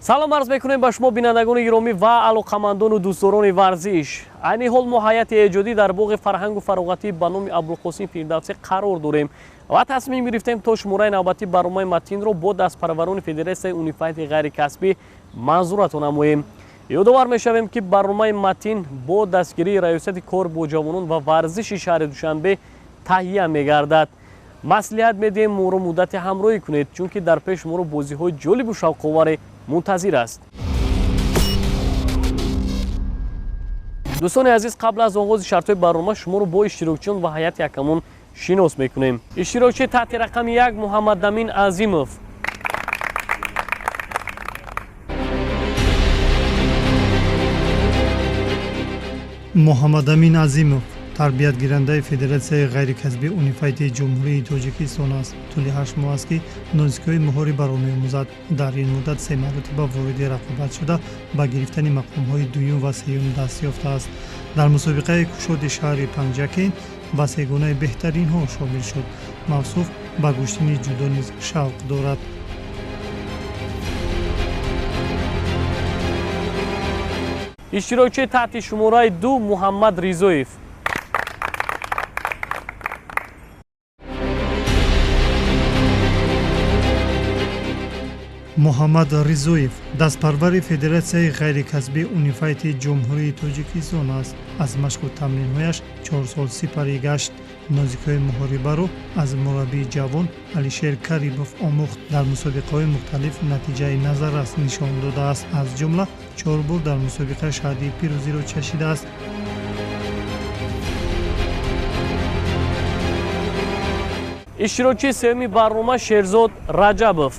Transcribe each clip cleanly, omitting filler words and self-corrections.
салом арз мекунем ба шумо бинандагони гиромӣ ва алоқамандону дӯстдорони варзиш. Айни ҳол мо ҳайати эҷодӣ дар боғи фарҳангу фароғатӣ ба номи Абулқосим Фирдавсӣ қарор дорем ва тасмим гирифтем то шумораи навбатӣ барномаи матнро бо дастпараварони Федератсияи Унифайти ғайрикасбӣ манзуратон намоем. ёдовар мешавем ки барномаи матн бо дастгирии раёсати кор бо ҷавонон ва варзиши шаҳри Душанбе таҳия мегардад. маслиҳат медиҳем моро муддати ҳамроҳӣ кунед, чунки дар пеш моро бозиҳои ҷолибу шавқоваре мунтазир аст. дӯстони азиз, қабл аз оғози шартҳои барнома шуморо бо иштирокчиён ва ҳайати якамон шинос мекунем. иштирокчии таҳти рақами 1 Муҳаммадамин Азимов, Муҳаммадамин Азимов тарбиятгирандаи Федератсияи ғайрикасбӣ Унифайти Ҷумҳурии Тоҷикистон аст. Тӯли 8 моҳ аст ки нозикҳои моҳорӣ баро меомӯзад. Дар ин муддат 3 маротиба вориди рақобат шуда ба гирифтани мақомҳои дуюм ва сеюм даст ёфтааст. Дар мусобиқаи кушоди шаҳри Панҷакин ба сегонаи беҳтаринҳо шомил шуд. мавсуф ба гӯштини ҷудо низ шавқ дорад. иштирокчии таҳти шумораи 2 Муҳаммад Ризоев, муҳаммад Ризоев дастпарвари Федератсияи ғайрикасбӣ Унифайти Ҷумҳурии Тоҷикистон аст. Аз машқу тамринҳояш 4 сол сипарӣ гашт. нозикҳои муҳорибаро аз мураббии ҷавон Алишер Каримов омӯхт. дар мусобиқаҳои мухталиф натиҷаи назаррас нишон додааст. аз ҷумла 4 бор дар мусобиқа шаҳдии пирӯзиро чашидааст. иштирокчии севуми барнома Шерзод Раҷабов,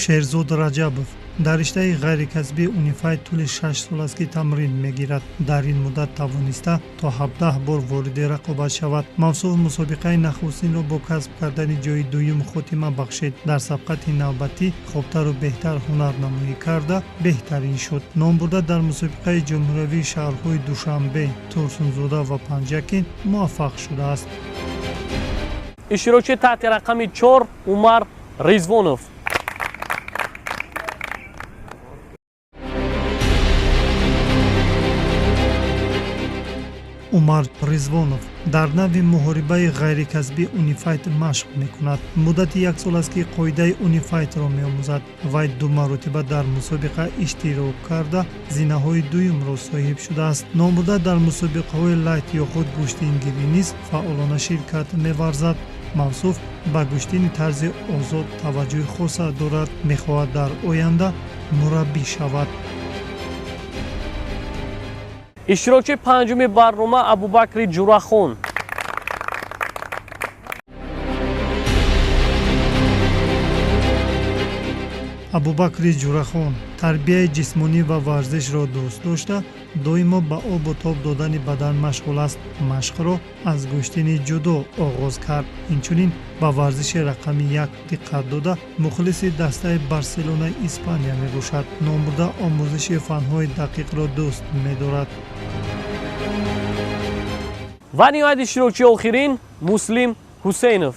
Шерзод Раҷабов дар риштаи ғайрикасбӣ Унифайт тӯли 6 сол аст ки тамрин мегирад. дар ин муддат тавониста то 17 бор вориди рақобат шавад. мавсуф мусобиқаи нахустинро бо касб кардани ҷои дуюм хотима бахшид. дар сабқати навбатӣ хобтару беҳтар ҳунарнамоӣ карда беҳтарин шуд. ном бурда дар мусобиқаи ҷумҳуриявии шаҳрҳои Душанбе, Турсунзода ва Панҷакин муваффақ шудааст. иштирокчии таҳти рақами 4 Умар Ризвонов, Умар Ризвонов дар нави муҳорибаи ғайрикасбӣ Унифайт машқ мекунад. муддати 1 сол аст ки қоидаи Унифайтро меомӯзад. вай 2 маротиба дар мусобиқа иштирок карда зинаҳои дуюмро соҳиб шудааст. номбурда дар мусобиқаҳои лайт ё худ гӯштингирӣ низ фаъолона ширкат меварзад. мавсуф ба гӯштини тарзи озод таваҷҷӯҳи хоса дорад. мехоҳад дар оянда мураббӣ шавад. иштирокчии панҷуми барнома Абубакри Ҷурахон, абубакри ҷурахон тарбияи ҷисмонӣ ва варзишро дӯст дошта доимо ба обу тоб додани бадан машғул аст. машқро аз гӯштини ҷудо оғоз кард. инчунин ба варзиши рақами 1 диққат дода мухлиси дастаи Барселонаи Испания мебошад. номбурда омӯзиши фанҳои дақиқро дӯст медорад. ва ниҳоят иштирокчии охирин Муслим Ҳусейнов,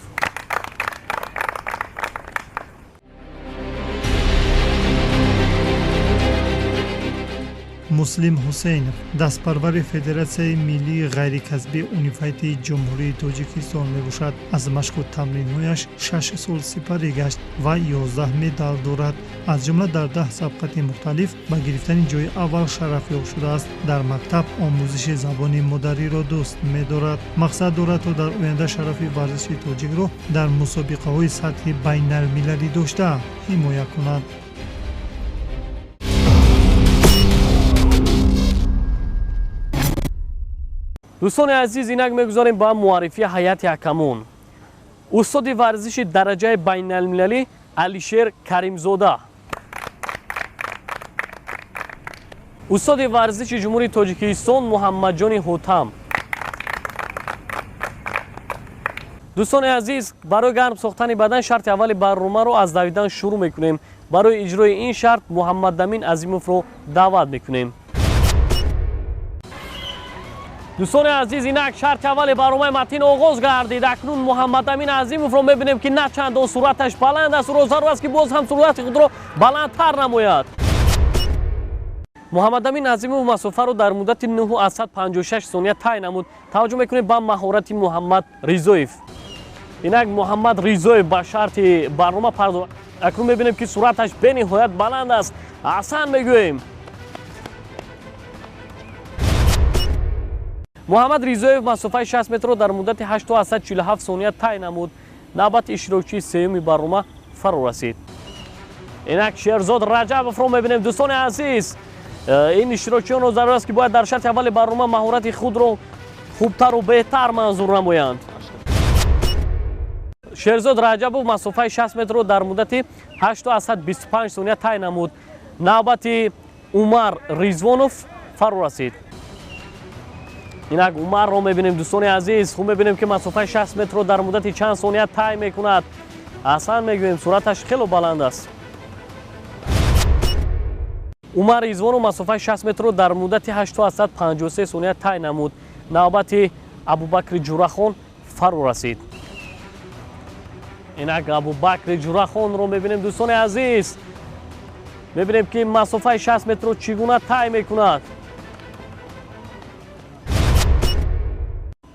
муслим ҳусейнов дастпарвари Федератсияи миллии ғайрикасбӣ Унифайти Ҷумҳурии Тоҷикистон мебошад. аз машқу тамринҳояш 6 сол сипарӣ гашт ва 11 медал дорад. аз ҷумла дар 10 сабқати мухталиф ба гирифтани ҷои аввал шарафёб шудааст. дар мактаб омӯзиши забони модариро дӯст медорад. мақсад дорад то дар оянда шарафи варзиши тоҷикро дар мусобиқаҳои сатҳи байналмилалӣ дошта ҳимоя кунад. дӯстони азиз, инак мегузорем ба муаррифии ҳайати якамон. устоди варзиши дараҷаи байналмилалӣ Алишер Каримзода, устоди варзиши ҷумҳурии Тоҷикистон Муҳаммаҷони Ҳотам. дӯстони азиз, барои гарм сохтани бадан шарти аввали барномаро аз давидан шурӯъ мекунем. барои иҷрои ин шарт Муҳаммадамин Азимовро даъват мекунем. دوستان عزیز اینک شرط اول برنامه متین آغاز گردید. اکنون محمد امین عظیموف رو میبینیم که نه چندان صورتش بلند است، روزا است که باز هم صورت خود رو بلندتر نماید. محمد امین عظیموف مسافه رو در مدت 9.56 ثانیه طی نمود. توجه میکنید به مهارت محمد ریزویف. اینک محمد ریزویف با شرط برنامه پرداخت. اکنون میبینیم که صورتش به نهایت بلند است. احسن میگوییم. محمد ریزویف مسافه 60 متر رو در مدت 8.47 ثانیه طی نمود. نوبت اشتراکی سوم برنامه فرا رسید. اینک شیرزاد رجبوف رو میبینیم. دوستان عزیز این اشتراکیان رو ضرور است که باید در شرط اول برنامه مهارت خود رو خوبتر و بهتر منظور نمایند. شیرزاد رجبوف مسافه 60 متر رو در مدت 8.25 ثانیه طی نمود. نوبت عمر ریزوانوف فرا رسید. اینک عمر رو میبینیم. دوستان عزیز خوب میبینیم که مسافه 60 متر رو در مدت چند ثانیه طی میکند. اصلا میگویم صورتش خیلی بلند است. عمر ریزوانوف مسافه 60 متر رو در مدت 8.53 ثانیه طی نمود. نوبت ابوبکر جورخان فرا رسید. اینک ابوبکر جورخان رو میبینیم. دوستان عزیز میبینیم که مسافه 60 متر رو چگونه طی میکند.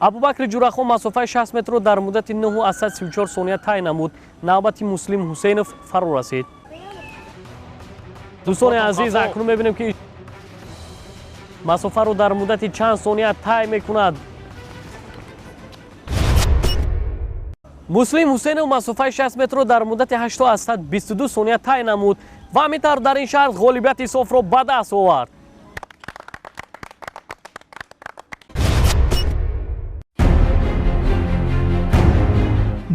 ابوبکر جورخان مسافه 60 متر رو در مدت 9.34 ثانیه طی نمود. نوبت مسلم حسینوف فرا رسید. دوستان عزیز اکنون میبینیم که مسافه رو در مدت چند ثانیه طی میکند. مسلم حسینوف مسافه 60 متر رو در مدت 8.22 ثانیه طی نمود و همینطور در این شرط غالبیت صاف رو به دست آورد.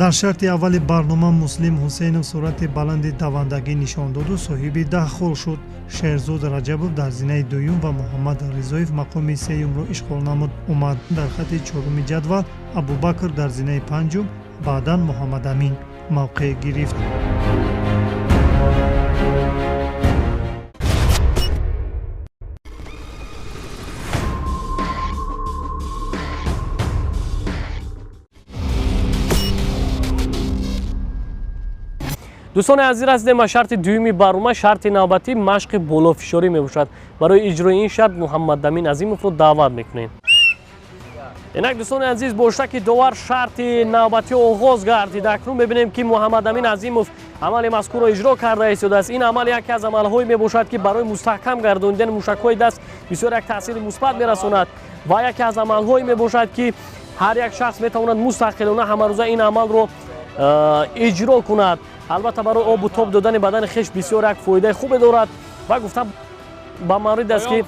дар шарти аввали барнома муслим ҳусейнов сурати баланди давандагӣ нишон доду соҳиби 10 хол шуд. шерзод раҷабов дар зинаи дуюм ва муҳаммад ризоев мақоми сеюмро ишғол намуд. умар дар хати чоруми ҷадвал, абубакр дар зинаи панҷум, баъдан муҳаммад амин мавқеъ гирифт. دوستان عزیز هستیم. شرط دومی برنامه شرط نوبتی مشق بالافشاری میباشد. برای اجرای این شرط محمد امین عظیموف رو دعوت میکنیم. اینک دوستان عزیز باشتک دوار شرط نوبتی آغاز گردید. اکنون ببینیم که محمد امین عظیموف عمل مذکور را اجرا کرده است. این عمل یکی از عمل‌هایی میباشد که برای مستحکم گرداندن موشک‌های دست بسیار یک تاثیر مثبت میرساند و یکی از عمل‌هایی میباشد که هر یک شخص میتواند مستقلانه همه روزه این عمل رو اجرا کند. البته برای آب و تاب دادن بدن خویش بسیار یک فایده خوبی دارد و گفتم با مورد است که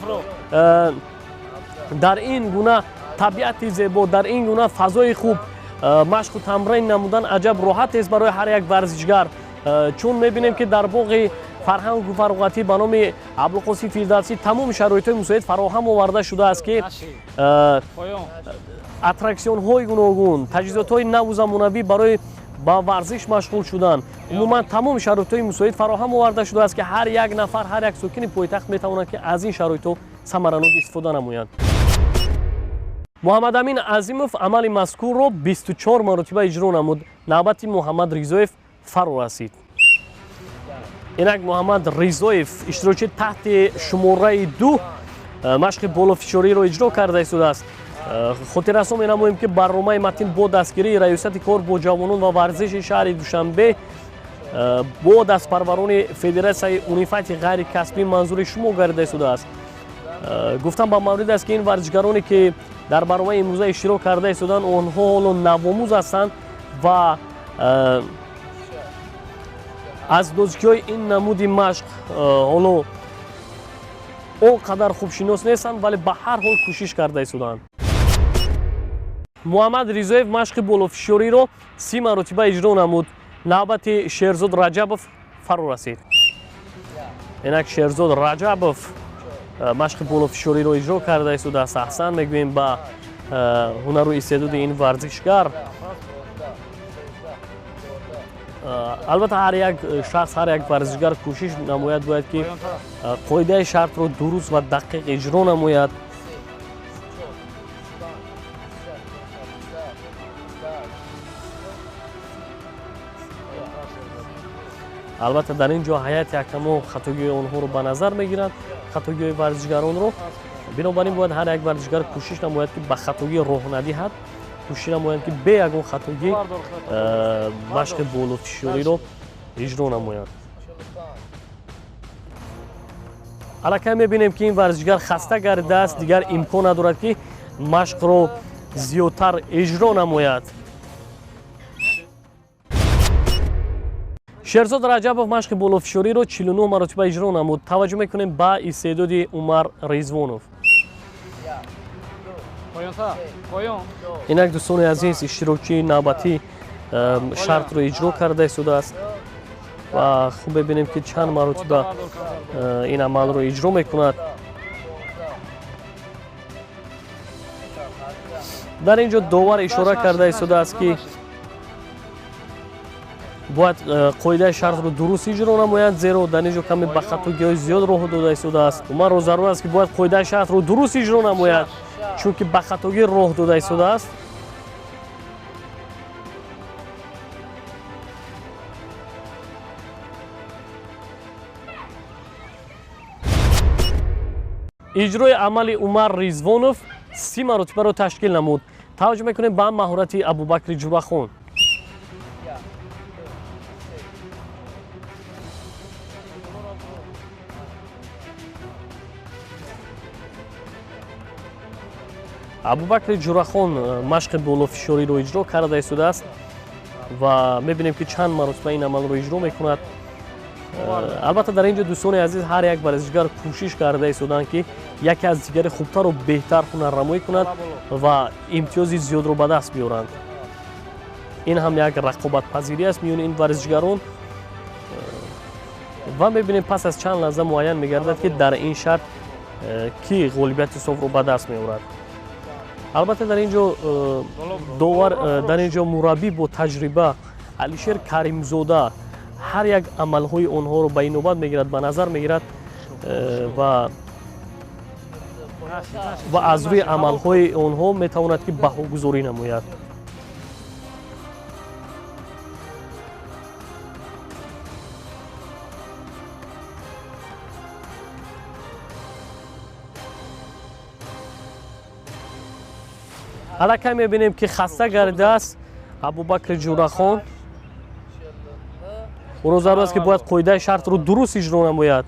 در این گونه طبیعت زیبا، در این گونه فضای خوب مشق و تمرین نمودن عجب راحت است برای هر یک ورزشگر. چون میبینیم که در باغ فرهنگ و فروغاتی به نام ابوالقاسم فیردوسی تمام شرایط مساعد فراهم آورده شده است که اتراکسیون های گوناگون، تجهیزات های نو و زمانوی برای با ورزش مشغول شدن، عموما تمام شرایط مساعد فراهم آورده شده است که هر یک نفر، هر یک ساکن پایتخت میتواند که از این شرایط ثمرانه استفاده نمایند. محمد امین عظیموف عمل مذکور رو 24 مرتبه اجرا نمود. نوبت محمد ریزویف فرا رسید. اینک محمد ریزویف اشتراکی تحت شماره 2 مشق بالافشاری رو اجرا کرده است. خاطر رسوم می‌نماییم که برنامه متین با دستگیری ریاست کار با جوانان و ورزش شهر دوشنبه با دستپروران فدراسیون اونیفایت غیر کسبی منظور شما گردیده شده است. گفتم با مورد است که این ورزشگرانی که در برنامه امروز اشتراک کرده شدند آنها حالا نوآموز هستند و از نزدیکی این نمود مشق حالا اونقدر خوب شناس نیستند ولی به هر حال کوشش کرده شدند. محمد ریزویف مشق بالافشاری رو 30 مرتبه اجرا نمود. نوبت شیرزاد رجبوف فرا رسید. اینک شیرزاد رجبوف مشق بالافشاری رو اجرا کرده است. احسن میگوییم با هنر و استعداد این ورزشگر. البته هر یک شخص، هر یک ورزشگر کوشش نماید باید که قاعده شرط رو درست و دقیق اجرا نماید. албатта дар ин ҷо ҳайати ҳакамон хатогиҳои онҳоро ба назар мегиранд, хатогиҳои варзишгаронро. бинобар ин бояд ҳар як варзишгар кӯшиш намояд ки ба хатогӣ роҳ надиҳад, кӯшиш намояд ки бе ягон хатогӣ машқи болофишориро иҷро намояд. аллакай мебинем ки ин варзишгар хаста гардидааст, дигар имкон надорад ки машқро зиёдтар иҷро намояд. шерзод раҷабов машқи болофишориро 49 маротиба иҷро намуд. таваҷҷӯҳ мекунем ба истеъдоди Умар Ризвонов. инак дӯстони азиз, иштирокчии навбатӣ шартро иҷро карда истодааст ва хуб мебинем ки чанд маротиба ин амалро иҷро мекунад. дар ин ҷо довар ишора карда истодааст ки бояд қоидаи шартро дуруст иҷро намояд, зеро дар ин ҷо каме ба хатогиҳои зиёд роҳ дода истодааст. умарро зарур аст ки бояд қоидаи шартро дуруст иҷро намояд, чунки ба хатогӣ роҳ дода истодааст. иҷрои амали Умар Ризвонов 30 маротибаро ташкил намуд. таваҷҷӯҳ мекунем ба маҳорати Абубакри Ҷурахон. Абубакри Ҷурахон машқи болофишориро иҷро карда истодааст ва мебинем ки чанд маротиба ин амалро иҷро мекунад. албатта дар ин ҷо дӯстони азиз, ҳар як варзишгар кӯшиш карда истоданд ки яке аз дигари хубтару беҳтар ҳунарнамоӣ кунад ва имтиёзи зиёдро ба даст биёранд. ин ҳам як рақобатпазирӣ аст миёни ин варзишгарон ва мебинем пас аз чанд лаҳза муайян мегардад ки дар ин шарт кӣ ғолибияти совро ба даст меорад. албатта дар ин ҷо довар, дар ин ҷо мураббӣ бо таҷриба Алишер Каримзода ҳар як амалҳои онҳоро ба инобат мегирад, ба назар мегирад ва аз рӯи амалҳои онҳо метавонад ки баҳогузорӣ намояд. аллакай мебинем ки хаста гардидааст Абубакри Ҷурахон. ӯро зарур аст ки бояд қоидаи шартро дуруст иҷро намояд.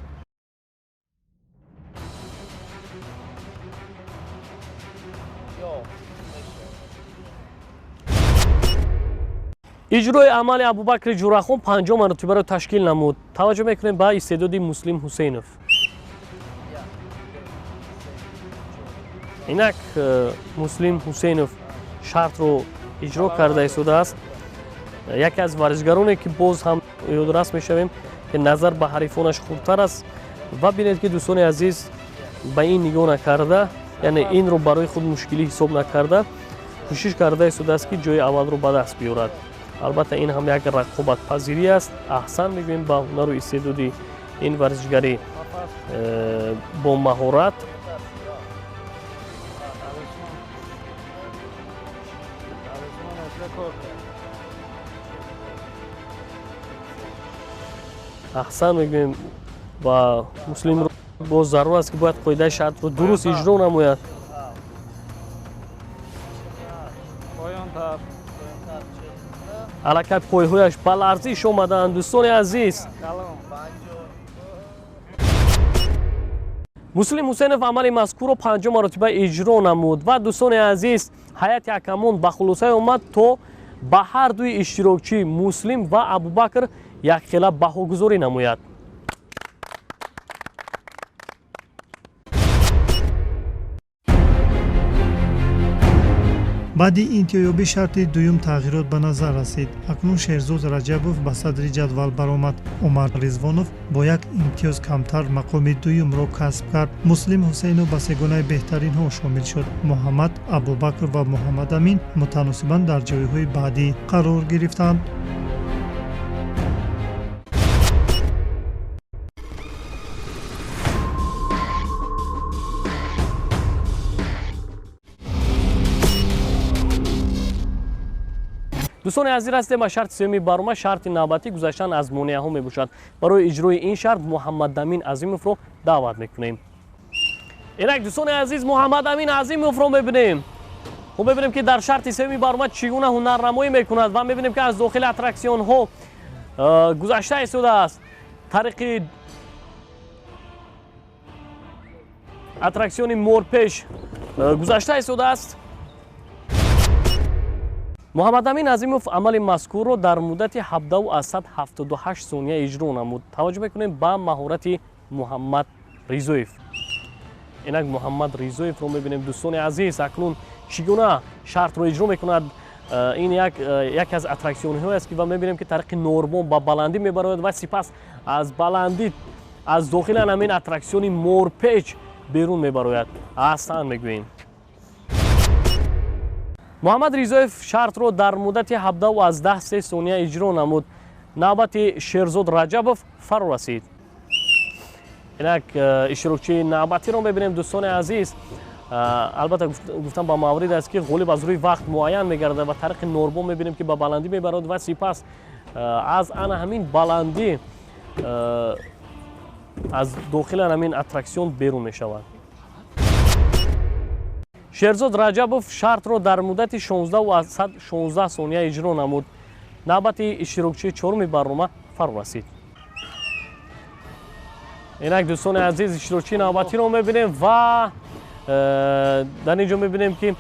иҷрои амали Абубакри Ҷурахон 50 маротибаро ташкил намуд. таваҷҷӯҳ мекунем ба истеъдоди Муслим Ҳусейнов. инак Муслим Ҳусейнов шартро иҷро карда истодааст. яке аз варзишгароне ки боз ҳам ёдрас мешавем ки назар ба ҳарифонаш хурдтар аст ва бинед ки дӯстони азиз ба ин нигоҳ накарда, яъне инро барои худ мушкилӣ ҳисоб накарда, кӯшиш карда истодааст ки ҷои аввалро ба даст биёрад. албатта ин ҳам як рақобатпазирӣ аст. аҳсан мегӯем ба ҳунару истеъдоди ин варзишгари бо маҳорат. аҳсан мегӯем ба Муслимро боз зарур аст ки бояд қоидаи шартро дуруст иҷро намояд. аллакай пойҳояш ба ларзиш омадаанд. дӯстони азиз, Муслим Ҳусейнов амали мазкурро 50 маротиба иҷро намуд ва дӯстони азиз, ҳайати ҳакамон ба хулосае омад то ба ҳар дуи иштирокчӣ Муслим ва Абубакр якхела баҳогузорӣ намояд. баъди интиҳоёби шарти дуюм тағйирот ба назар расид. акнун Шерзод Раҷабов ба садри ҷадвал баромад. Умар Ризвонов бо як имтиёз камтар мақоми дуюмро касб кард. Муслим Ҳусейнов ба сегонаи беҳтаринҳо шомил шуд. Муҳаммад Абубакр ва Муҳаммад Амин мутаносибан дар ҷойҳои баъдӣ қарор гирифтанд. дӯстони азиз ҳастем ба шарти сеюми барома шарти навбатӣ гузаштан аз монеаҳо мебошад. барои иҷрои ин шарт Муҳаммад Амин Азимовро даъват мекунем. инак дӯстони азиз Муҳаммад Амин Азимовро мебинем. хуб мебинем ки дар шарти сеюми барома чӣ гуна ҳунарнамоӣ мекунад ва мебинем ки аз дохили аттраксионҳо гузашта истодааст. тариқи аттраксиони морпеш гузашта истодааст. Муҳаммад Амин Азимов амали мазкурро дар муддати 1778 сония иҷро намуд. таваҷҷӯҳ мекунем ба маҳорати Муҳаммад Ризоев. инак Муҳаммад Ризоевро мебинем дӯстони азиз акнун чӣ гуна шартро иҷро мекунад. ин яке аз аттраксионҳое аст ки ва мебинем ки тариқи норбон ба баландӣ мебарояд ва сипас аз баландӣ аз дохили ҳамин аттраксиони морпеч берун мебарояд. аҳсан мегӯем. Муҳаммад Ризоев шартро дар муддати 17 сония иҷро намуд. навбати Шерзод Раҷабов фаро расид. инак иштирокчии навбатиро мебинем дӯстони азиз. албатта гуфтам ба маврид аст ки ғолиб аз рӯи вақт муайян мегардад ва тариқи норбон мебинем ки ба баландӣ мебарад ва сипас аз ана ҳамин баландӣ аз дохили ҳамин аттраксион берун мешавад. Шерзод Раҷабов шартро дар муддати 16 сония иҷро намуд. навбати иштирокчии чоруми барнома фаро расид. инак дӯстони азиз иштирокчии навбатиро мебинем ва дар ин ҷо мебинем ки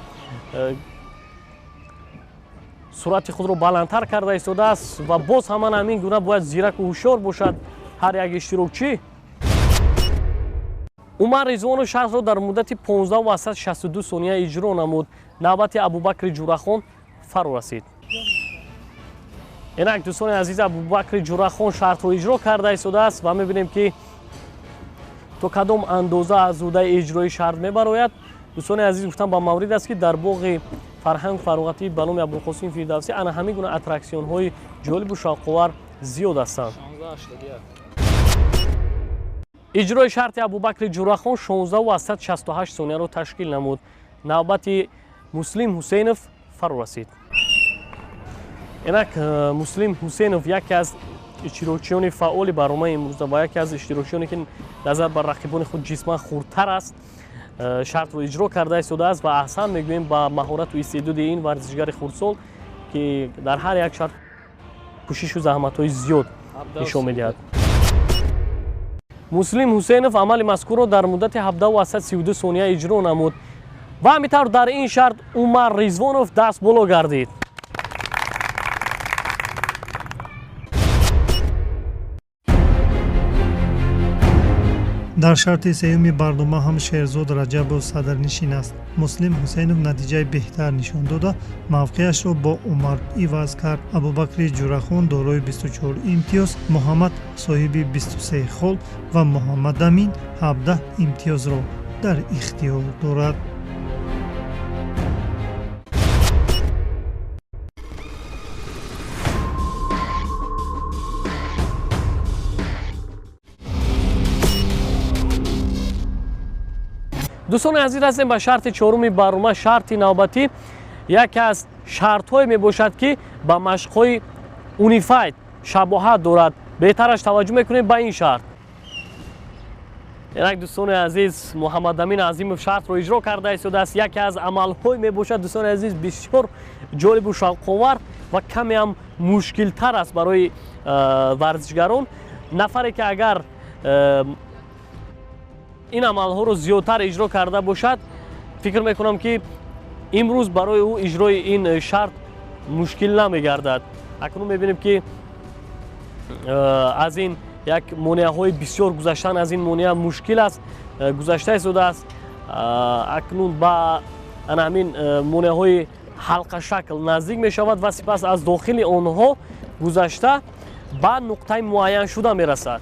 суръати худро баландтар карда истодааст ва боз ҳаман ҳамин гуна бояд зираку ҳушёр бошад ҳар як иштирокчӣ. Умар Ризвонов шартро дар муддати 15.62 сония иҷро намуд. навбати Абубакри Ҷурахон фаро расид. инак дӯстони азиз Абубакри Ҷурахон шартро иҷро карда истодааст ва мебинем ки то кадом андоза аз ӯдаи иҷрои шарт мебарояд. дӯстони азиз гуфтам ба маврид аст ки дар боғи фарҳанг фароғатӣ ба номи Абулқосим Фирдавсӣ ана ҳамин гуна аттраксионҳои ҷолибу шавқовар зиёд ҳастанд. иҷрои шарти Абубакри Ҷурахон 16.68 сонияро ташкил намуд. навбати Муслим Ҳусейнов фаро расид. инак Муслим Ҳусейнов яке аз иштирокчиёни фаъоли барномаи имрӯза ва яке аз иштирокчиёне ки назар ба рақибони худ ҷисман хурдтар аст шартро иҷро карда истодааст ва аҳсан мегӯем ба маҳорату истеъдоди ин варзишгари хурдсол ки дар ҳар як шарт кӯшишу заҳматҳои зиёд нишон медиҳад. Муслим Ҳусейнов амали мазкурро дар муддати 17.32 сония иҷро намуд ва ҳамин тавр дар ин шарт Умар Ризвонов даст боло гардид. дар шарти сеюми барнома ҳам Шерзод Раҷабов садарнишин аст. Муслим Ҳусейнов натиҷаи беҳтар нишон дода мавқеашро бо Умар иваз кард. Абубакри Ҷурахон дорои 24 имтиёз, Муҳаммад соҳиби 23 хол ва Муҳаммад Амин 17 имтиёзро дар ихтиёр дорад. дӯстони азиз ҳастем ба шарти чоруми барнома шарти навбатӣ яке аз шартҳое мебошад ки ба машқҳои унифайд шабоҳат дорад. беҳтараш таваҷҷӯҳ мекунем ба ин шарт. инак дӯстони азиз Муҳаммад Амин Азимов шартро иҷро карда истодааст. яке аз амалҳое мебошад дӯстони азиз бисёр ҷолибу шавқовар ва камеам мушкилтар аст барои варзишгарон. нафаре ки агар ин амалҳоро зиёдтар иҷро карда бошад фикр мекунам ки имрӯз барои ӯ иҷрои ин шарт мушкил намегардад. акнун мебинем ки аз ин як монеаҳои бисёр гузаштан аз ин монеа мушкил аст гузашта истодааст. акнун ба ана ҳамин монеаҳои ҳалқашакл наздик мешавад ва сипас аз дохили онҳо гузашта ба нуқтаи муайяншуда мерасад.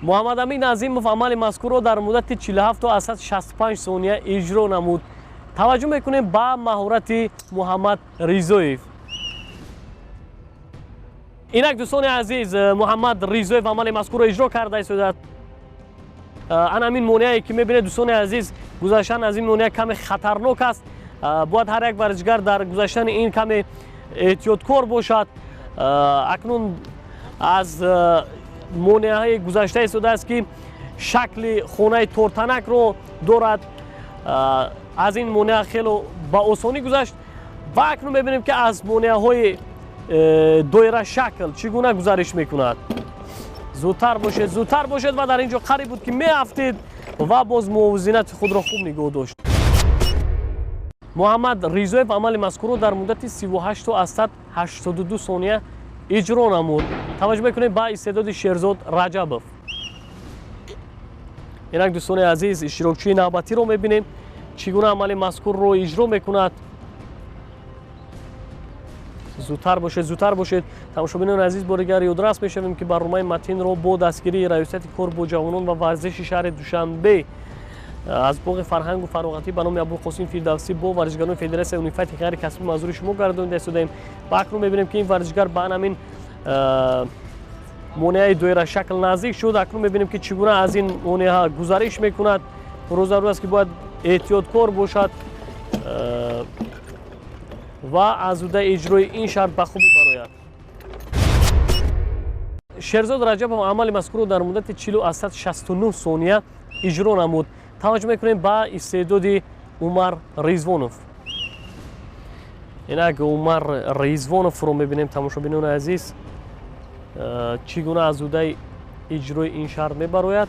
Муҳаммад Амин Азимов амали мазкурро дар муддати 47.65 сония иҷро намуд. таваҷҷӯҳ мекунем ба маҳорати Муҳаммад Ризоев. инак дӯстони азиз Муҳаммад Ризоев амали мазкурро иҷро карда истодааст. همین مونیایی که میبینید دوستان عزیز گذشتن از این مونیا کمی خطرناک است. باید هر یک ورزشگر در گذشتن این کمی احتیاطکار باشد. اکنون از مونیاهای گذشته استفاده است که شکل خونه تورتنک رو دارد. از این مونیا خیلی با آسانی گذشت و اکنون ببینیم که از مونیاهای دایره شکل چگونه گزارش میکند. زودتر باشد و در اینجا قریب بود که میافتید و باز موازنت خود را خوب نگاه داشت. محمد ریزویف عمل مذکور رو در مدت 38 تا از 82 ثانیه اجرا نمود. توجه میکنید با استعداد شیرزاد رجبوف. اینک دوستان عزیز اشتراکچی نوبتی رو میبینیم چگونه عمل مذکور رو اجرا میکند. زودتر باشید. تماشاگران عزیز بارگر یادداشت میشویم که برنامه متین رو با دستگیری ریاست کار با جوانان و ورزش شهر دوشنبه از باغ فرهنگ و فراغتی به نام ابوالقاسم فردوسی با ورزشگران فدراسیون اونیفایت غیر کسبی منظور شما گردانده شدیم. و اکنون میبینیم که این ورزشگر به همین مونیای دایره شکل نزدیک شد. اکنون میبینیم که چگونه از این مونیها گزارش میکند. روز است که باید احتیاطکار باشد و از اوده اجرای این شرط به خوبی براید. شیرزاد رجبوف عمل مذکور در مدت 40 از 69 ثانیه اجرا نمود. توجه میکنیم با استعداد عمر ریزوانوف. اینک عمر ریزوانوف رو میبینیم تماشاگران عزیز چگونه از اوده اجرای این شرط میبراید.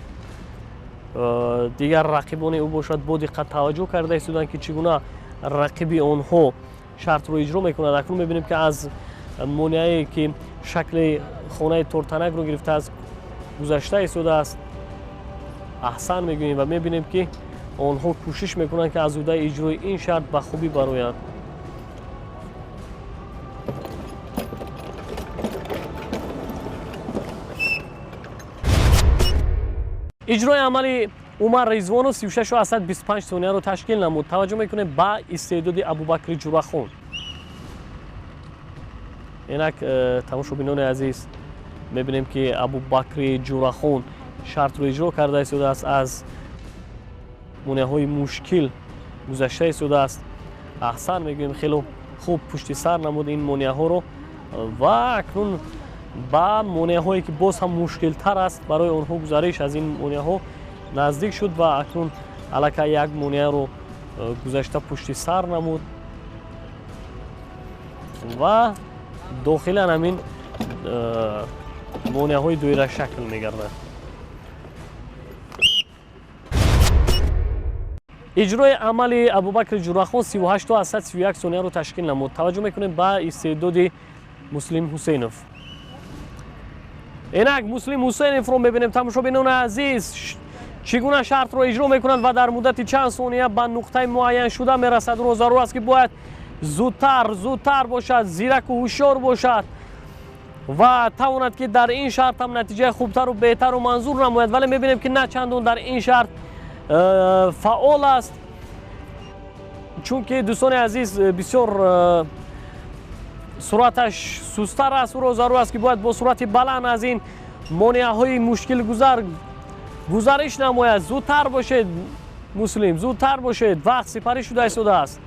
دیگر رقیبان او باشد با دقت توجه کرده ایستادن که چگونه رقیبی آنها شرط رو اجرا میکند. اکنون میبینیم که از مونیایی که شکل خانه تورتنک رو گرفته از گذشته ایستاده است احسن میگوییم و میبینیم که آنها کوشش میکنند که از اوده اجرای این شرط به خوبی براید. اجرای عملی عمر ریزوانوف 36 از 25 ثانیه رو تشکیل نمود. توجه میکنیم با استعداد ابوبکر جورخان. اینک تماشاگران عزیز میبینیم که ابوبکر جورخان شرط رو اجرا کرده است از مونیاهای مشکل گذشته است. احسن میگوییم خیلی خوب پشت سر نمود این مونیاها رو و اکنون با مونیاهایی که باز هم مشکل تر است برای آنها گزارش از این مونیاها نزدیک شد و اکنون الکی یک مونیا رو گذشته پشت سر نمود و داخلا همین مونیاهای دایره شکل میگردد. اجرای عمل ابوبکر جورخان 38 تا از 31 ثانیه رو تشکیل نمود. توجه میکنیم با استعداد مسلم حسینوف. اینک مسلم حسینوف رو میبینیم تماشاگران عزیز چگونه شرط رو اجرا میکنند و در مدت چند ثانیه به نقطه معین شده میرسد. ضرور است که باید زودتر باشد، زیرک و هوشیار باشد و تواند که در این شرط هم نتیجه خوبتر و بهتر و منظور نماید. ولی میبینیم که نه چندان در این شرط فعال است چون که دوستان عزیز بسیار سرعتش سست‌تر است و ضرور است که باید با سرعت بلند از این مونیاهای مشکل گزارش نماید. زودتر باشید مسلم، زودتر باشید، وقت سپری شده ایستاده است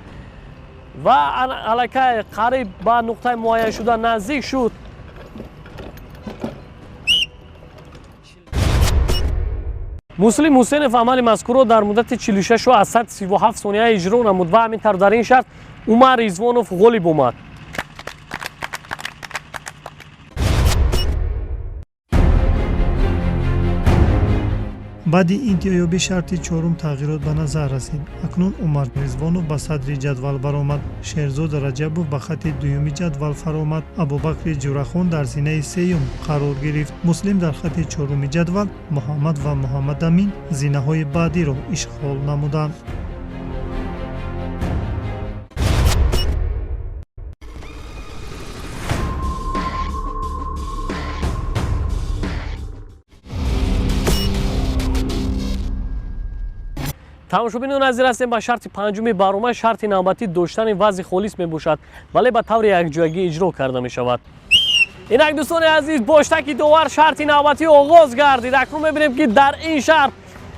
و الکی قریب به نقطه معین شده نزدیک شد. مسلم حسینوف عمل مذکور رو در مدت 46 از 37 ثانیه اجرا نمود و همینطور در این شرط عمر ریزوانوف غالب آمد. баъди интиҳоёби шарти чорум тағйирот ба назар расид. акнун умар ризвонов ба садри ҷадвал баромад, шерзод раҷабов ба хати дуюми ҷадвал фаромад, абубакри ҷурахон дар зинаи сеюм қарор гирифт. муслим дар хати чоруми ҷадвал, муҳаммад ва муҳаммадамин зинаҳои баъдиро ишғол намуданд. тамошобинон азир ҳастем ба шарти панҷуми барома шарти навбатӣ доштани вазъи холис мебошад, вале ба таври якҷоягӣ иҷро карда мешавад. инак дӯстони азиз, боштаки довар шарти навбатӣ оғоз гардид. акнун мебинем ки дар ин шарт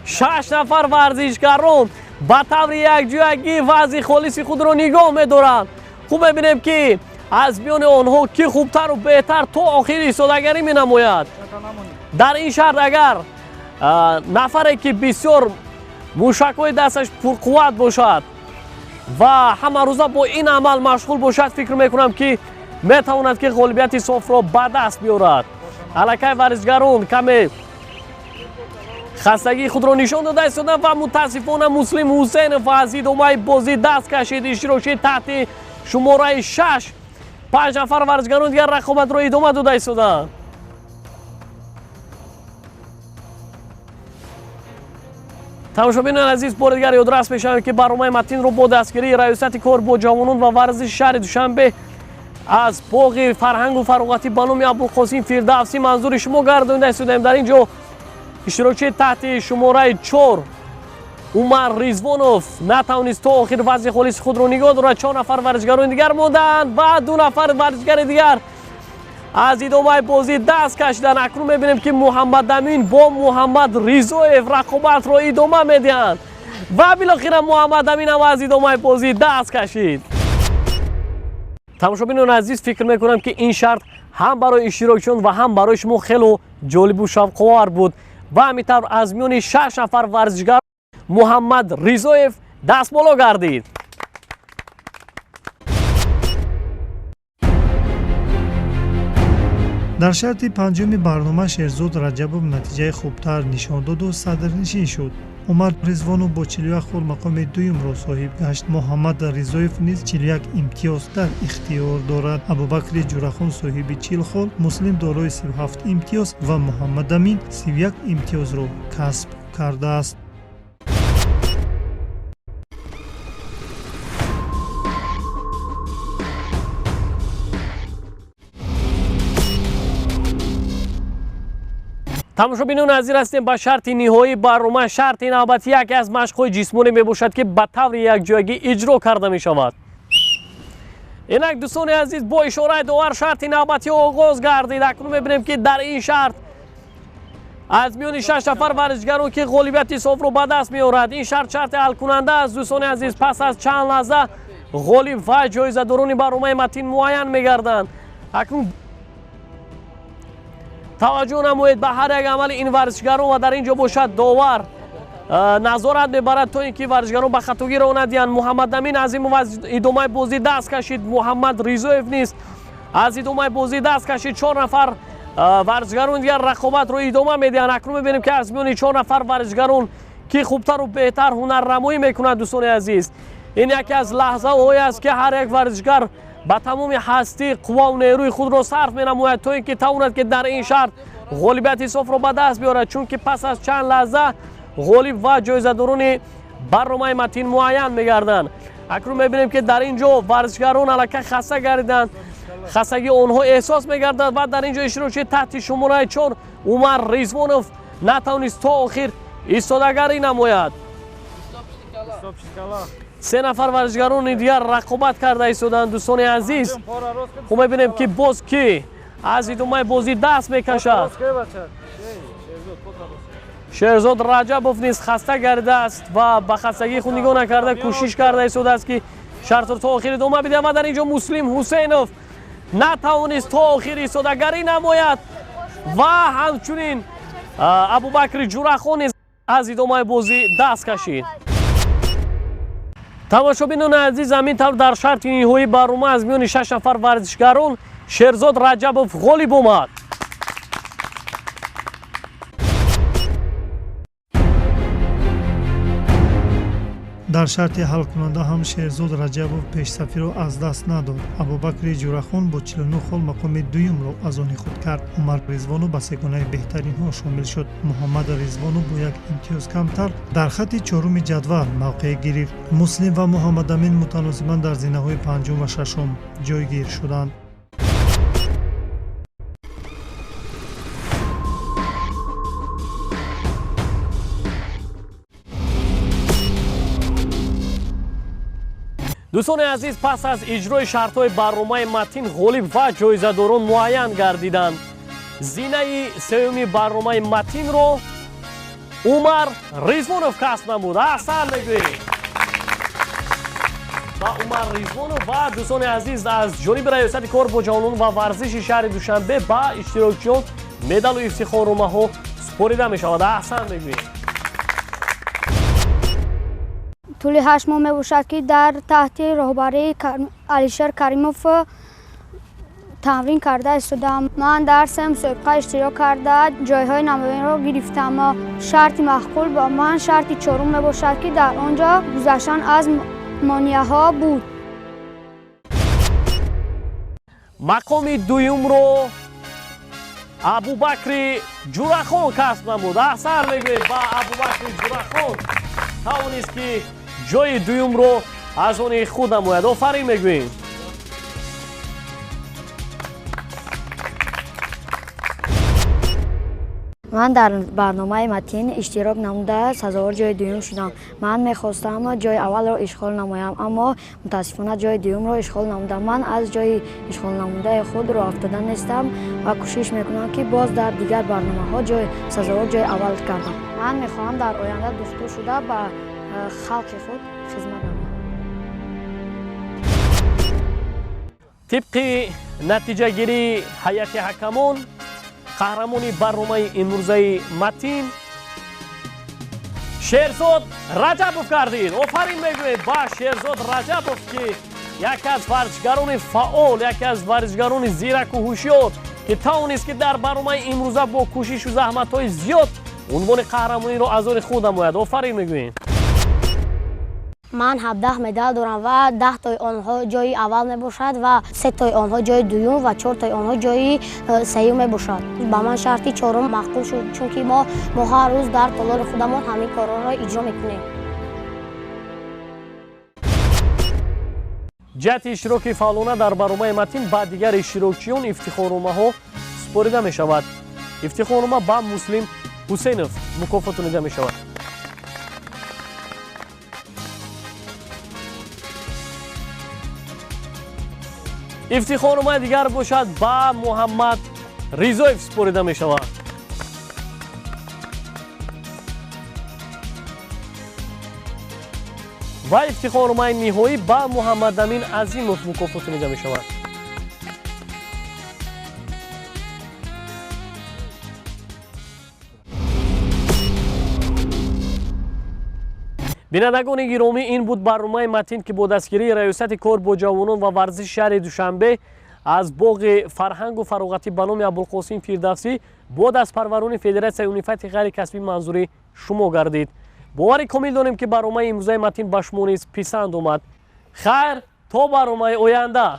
6 нафар варзишгарон ба таври якҷоягӣ вазъи холиси худро нигоҳ медоранд. хуб мебинем ки аз миёни онҳо ки хубтару беҳтар то охири истодагарӣ менамояд. дар ин шарт агар нафаре ки бисёр мушакҳои дасташ пурқувват бошад ва ҳамарӯза бо ин амал машғул бошад, фикр мекунам ки метавонад ки ғолибияти софро ба даст биёрад. аллакай варзишгарон каме хастагии худро нишон дода истоданд ва мутаассифона Муслим Ҳусейнов аз идомаи бозӣ даст кашид. иштирокчии таҳти шумораи 6 5 нафар варзишгарони дигар рақобатро идома дода истоданд. тамошобинони азиз, бори дигар ёдрас мешавем ки барномаи матнро бо дастгирии раёсати кор бо ҷавонон ва варзиши шаҳри Душанбе аз боғи фарҳангу фароғатӣ ба номи Абулқосим Фирдавсӣ манзури шумо гардонида истодаем. дар ин ҷо иштирокчии таҳти шумораи 4 Умар Ризвонов натавонист то охир вазъи холиси худро нигоҳ дорад. 4 нафар варзишгарони дигар монданд ва 2 нафар варзишгари дигар аз идомаи бозӣ даст кашиданд. акнун мебинем ки Муҳаммад Амин бо Муҳаммад Ризоев рақобатро идома медиҳанд ва билохира Муҳаммад Амин ҳам аз идомаи бозӣ даст кашид. тамошобинони азиз, фикр мекунам ки ин шарт ҳам барои иштирокчиён ва ҳам барои шумо хело ҷолибу шавқовар буд ва ҳамин аз миёни 6 нафар варзишгар Муҳаммад Ризоев дастболо гардид. дар шарти панҷуми барнома Шерзод Раҷабов натиҷаи хубтар нишон доду садрнишин шуд. Умар Ризвонов бо 41 хол мақоми дуюмро соҳиб гашт. Муҳаммад Ризоев низ 41 имтиёз дар ихтиёр дорад. Абубакри Ҷурахон соҳиби 40 хол, Муслим дорои 37 имтиёз ва Муҳаммад Амин 31 имтиёзро касб кардааст. тамошобинони азиз ҳастем ба шарти ниҳоии барнома. шарти навбати яке аз машқҳои ҷисмонӣ мебошад ки ба таври якҷоягӣ иҷро карда мешавад. инак дӯстони азиз, бо ишораи довар шарти навбатӣ оғоз гардид. акнун мебинем ки дар ин шарт аз миёни 6 нафар варзишгарон ки ғолибияти софро ба даст меорад. ин шарт шарти ҳалкунанда аст. дӯстони азиз, пас аз чанд лаҳза ғолиб ва ҷоизадорони барномаи матн муайян мегарданд. акнун таваҷҷӯҳ намоед ба ҳар як амали ин варзишгарон ва дар ин ҷо бошад довар назорат мебарад то ин ки варзишгарон ба хатогӣ роҳ надиҳанд. Муҳаммад Амин аз идомаи бозӣ даст кашид. Муҳаммад Ризоев низ аз идомаи бозӣ даст кашид. 4 нафар варзишгарони дигар рақобатро идома медиҳанд. акнун мебинем ки аз миёни 4 нафар варзишгарон ки хубтару беҳтар ҳунарнамоӣ мекунад. дӯстони азиз, ин яке аз лаҳзаҳое аст ки ҳар як варзишгар ба тамоми ҳастӣ қувваву нерӯи худро сарф менамояд то ин ки тавонад ки дар ин шарт ғолибияти софро ба даст биёрад. чунки пас аз чанд лаҳза ғолиб ва ҷоизадорони барномаи матн муайян мегарданд. акнун мебинем ки дар ин ҷо варзишгарон аллакай хаста гардиданд. хастагии онҳо эҳсос мегардад ва дар ин ҷо иштирокчии таҳти шумораи 4 Умар Ризвонов натавонист то охир истодагарӣ намояд. 3 нафар варзишгарони дигар рақобат карда истоданд. дӯстони азиз, хуб мебинем ки боз ки аз идомаи бозӣ даст мекашад. Шерзод Раҷабов низ хаста гардидааст ва ба хастагии худ нигоҳ накарда кӯшиш карда истодааст ки шартро то охир идома бидиҳад ва дар ин ҷо Муслим Ҳусейнов натавонист то охир истодагарӣ намояд ва ҳамчунин Абубакри Ҷурахон низ аз идомаи бозӣ даст кашид. тамошобинони азиз, ҳамин тавр дар шарти ниҳоии барнома аз миёни 6 нафар варзишгарон Шерзод Раҷабов ғолиб омад. дар шарти ҳалкунанда ҳам Шерзод Раҷабов пешсафиро аз даст надод. Абубакри Ҷурахон бо 49 хол мақоми дуюмро аз они худ кард. Умар Ризвонов ба сегонаи беҳтаринҳо шомил шуд. Муҳаммад Ризвонов бо як имтиёз камтар дар хатти чоруми ҷадвал мавқеъ гирифт. Муслим ва Муҳаммад Амин мутаносибан дар зинаҳои панҷум ва шашум ҷойгир шуданд. дӯстони азиз, пас аз иҷрои шартҳои барномаи матн ғолиб ва ҷоизадорон муайян гардиданд. зинаи сеюми барномаи матнро умар Ризвонов касб намуд. аҳсан мегӯем ба умар Ризвонов ва дӯстони азиз аз ҷониби раёсати кор бо ҷавонон ва варзиши шаҳри Душанбе ба иштирокчиён медалу ифтихорномаҳо супорида мешавад. аҳсан мегӯем طول 8 ماه میباشد که در تحت رهبری علیشر کریموف تمرین کرده استودم. من درسم سابقه اشتراک کرده جایهای نمایان را گرفتم. شرط معقول با من شرط چهارم میباشد که در آنجا گذشتن از مانعه ها بود. مقام دویم رو ابوبکر جوراخون کسب نمود. احسن میگویم با ابوبکر جوراخون توانست که جای دویم رو از آن خود نماید. آفرین میگویم. من در برنامه متین اشتراک نموده سزاوار جای دوم شدم. من میخواستم جای اول را اشغال نمایم اما متاسفانه جای دوم را اشغال نمودم. من از جای اشغال نموده خود را افتاده نیستم و کوشش میکنم که باز در دیگر برنامه ها جای سزاوار جای اول کردم. من میخواهم در آینده دکتر شده به خلق خود خدمت نمایم. طبق نتیجه گیری هیئت حکمان قهرمانی برنامه امروزه متین شیرزاد رجبوف گردید. آفرین میگویم با شیرزاد رجبوف که یکی از ورزشگران فعال، یکی از ورزشگران زیرک و هوشیار که توانست که در برنامه امروزه با کوشش و زحمت‌های زیاد عنوان قهرمانی را از آن خود نماید. آفرین میگویم. من 17 مدال دارم و 10 تای آنها جای اول میباشد و 3 تای آنها جای دوم و 4 تای آنها جای سوم میباشد. با من شرطی چهارم معقول شد چون که ما هر روز در تالار خودمان همین کارا را اجرا میکنیم. جهت اشتراک فعالانه در برنامه متین با دیگر اشتراکچیان افتخارنامه‌ها سپرده می شود. افتخارنامه با مسلم حسینов مکافاتانیده می شود. افتخارنامه دیگر باشد با محمد ریزایف سپرده می شود. و افتخارنامه نهایی با محمد امین عظیمov مکافاتانیده می شود. بینندگان گرامی، این بود برنامه متین که با دستگیری ریاست کار با جوانان و ورزش شهر دوشنبه از باغ فرهنگ و فراغتی به نام ابوالقاسم فردوسی با دستپروران فدراسیون اونیفایت غیر کسبی منظور شما گردید. باور کامل داریم که برنامه امروزه متین به شما نیز پسند آمد. خیر تا برنامه آینده.